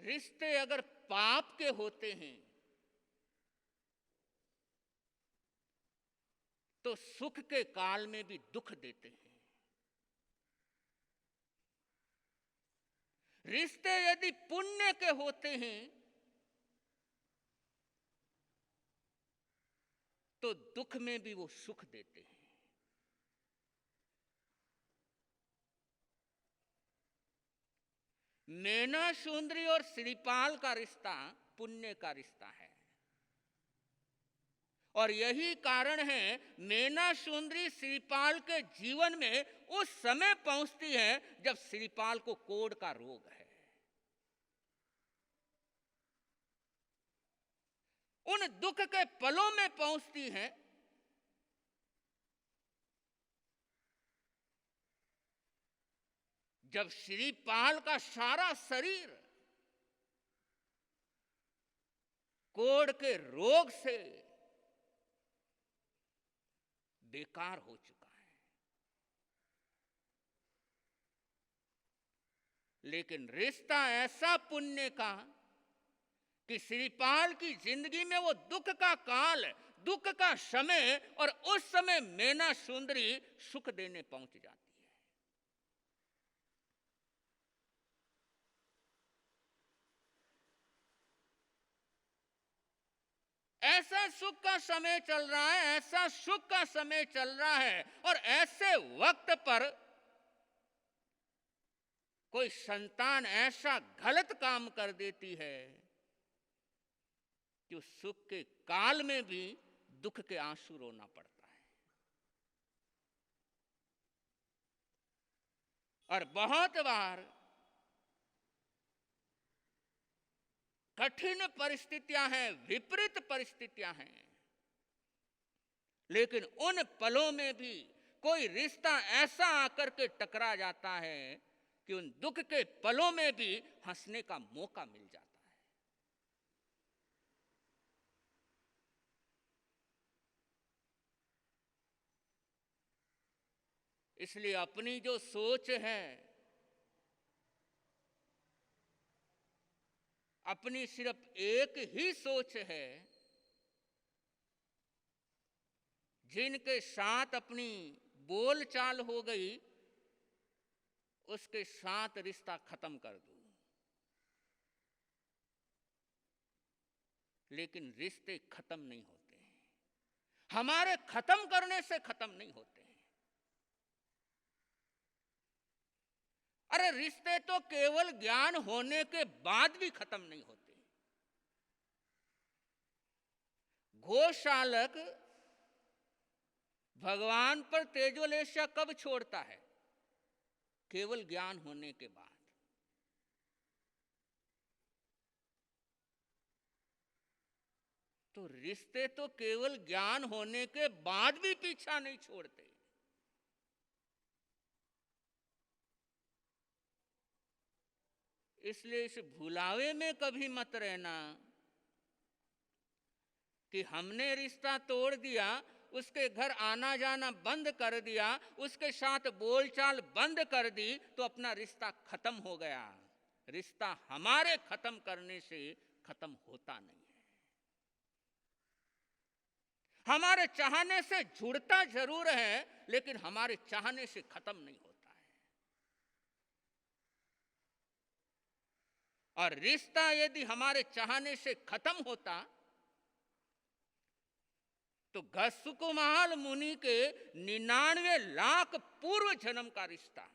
रिश्ते अगर पाप के होते हैं तो सुख के काल में भी दुख देते हैं। रिश्ते यदि पुण्य के होते हैं तो दुख में भी वो सुख देते हैं। नैना सुंदरी और श्रीपाल का रिश्ता पुण्य का रिश्ता है और यही कारण है नैना सुंदरी श्रीपाल के जीवन में उस समय पहुंचती है जब श्रीपाल को कोढ़ का रोग है। उन दुख के पलों में पहुंचती है जब श्रीपाल का सारा शरीर कोढ़ के रोग से बेकार हो चुका है। लेकिन रिश्ता ऐसा पुण्य का कि श्रीपाल की जिंदगी में वो दुख का काल, दुख का समय और उस समय नैना सुंदरी सुख देने पहुंच जाती है। ऐसा सुख का समय चल रहा है, ऐसा सुख का समय चल रहा है और ऐसे वक्त पर कोई संतान ऐसा गलत काम कर देती है कि उस सुख के काल में भी दुख के आंसू रोना पड़ता है। और बहुत बार कठिन परिस्थितियां हैं, विपरीत परिस्थितियां हैं, लेकिन उन पलों में भी कोई रिश्ता ऐसा आकर के टकरा जाता है कि उन दुख के पलों में भी हंसने का मौका मिल जाता है। इसलिए अपनी जो सोच है, अपनी सिर्फ एक ही सोच है, जिनके साथ अपनी बोलचाल हो गई उसके साथ रिश्ता खत्म कर दूं। लेकिन रिश्ते खत्म नहीं होते हैं, हमारे खत्म करने से खत्म नहीं होते हैं। अरे रिश्ते तो केवल ज्ञान होने के बाद भी खत्म नहीं होते। गोशालक भगवान पर तेजोलेशा कब छोड़ता है? केवल ज्ञान होने के बाद। तो रिश्ते तो केवल ज्ञान होने के बाद भी पीछा नहीं छोड़ते। इसलिए इस भुलावे में कभी मत रहना कि हमने रिश्ता तोड़ दिया, उसके घर आना जाना बंद कर दिया, उसके साथ बोलचाल बंद कर दी तो अपना रिश्ता खत्म हो गया। रिश्ता हमारे खत्म करने से खत्म होता नहीं है। हमारे चाहने से जुड़ता जरूर है लेकिन हमारे चाहने से खत्म नहीं होता है। और रिश्ता यदि हमारे चाहने से खत्म होता तो घसकुमाल मुनि के 99 लाख पूर्व जन्म का रिश्ता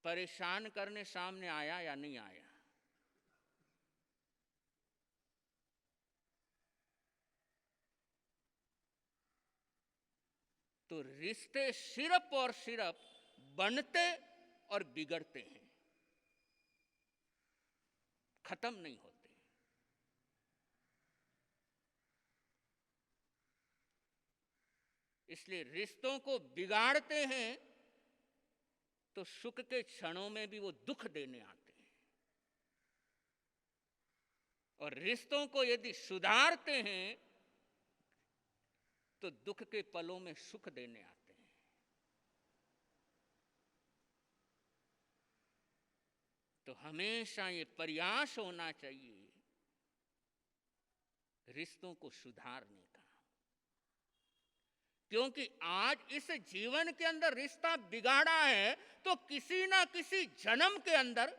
परेशान करने सामने आया या नहीं आया? तो रिश्ते सिर्फ और सिर्फ बनते और बिगड़ते हैं, खत्म नहीं होते। इसलिए रिश्तों को बिगाड़ते हैं तो सुख के क्षणों में भी वो दुख देने आते हैं, और रिश्तों को यदि सुधारते हैं तो दुख के पलों में सुख देने आते हैं। तो हमेशा ये प्रयास होना चाहिए रिश्तों को सुधारने का, क्योंकि आज इस जीवन के अंदर रिश्ता बिगाड़ा है तो किसी ना किसी जन्म के अंदर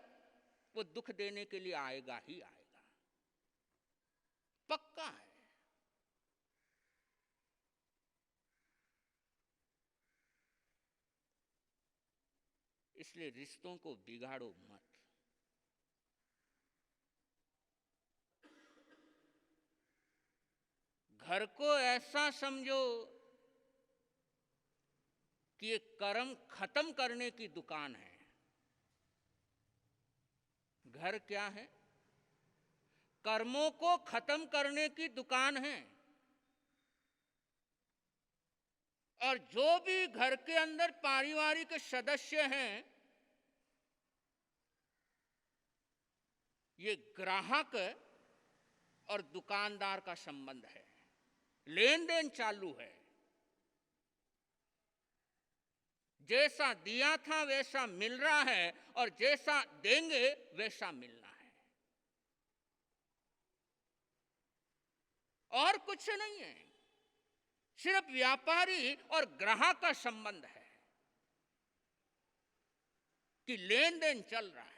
वो दुख देने के लिए आएगा ही आएगा, पक्का है। इसलिए रिश्तों को बिगाड़ो मत। घर को ऐसा समझो कि ये कर्म खत्म करने की दुकान है। घर क्या है? कर्मों को खत्म करने की दुकान है। और जो भी घर के अंदर पारिवारिक सदस्य हैं, ये ग्राहक और दुकानदार का संबंध है, लेन देन चालू है। जैसा दिया था वैसा मिल रहा है और जैसा देंगे वैसा मिलना है, और कुछ नहीं है। सिर्फ व्यापारी और ग्राहक का संबंध है कि लेन देन चल रहा है।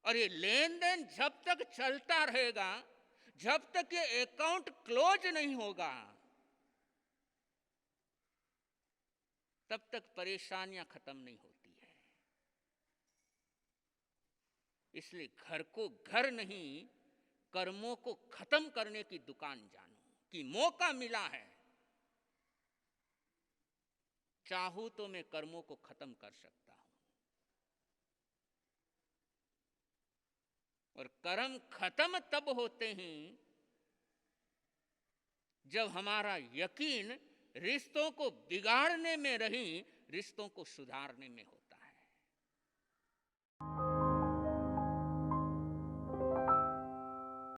और ये लेन देन जब तक चलता रहेगा, जब तक ये अकाउंट क्लोज नहीं होगा, तब तक परेशानियां खत्म नहीं होती है। इसलिए घर को घर नहीं, कर्मों को खत्म करने की दुकान जानो कि मौका मिला है, चाहूं तो मैं कर्मों को खत्म कर सकता हूं। और कर्म खत्म तब होते हैं जब हमारा यकीन रिश्तों को बिगाड़ने में नहीं, रिश्तों को सुधारने में होता है।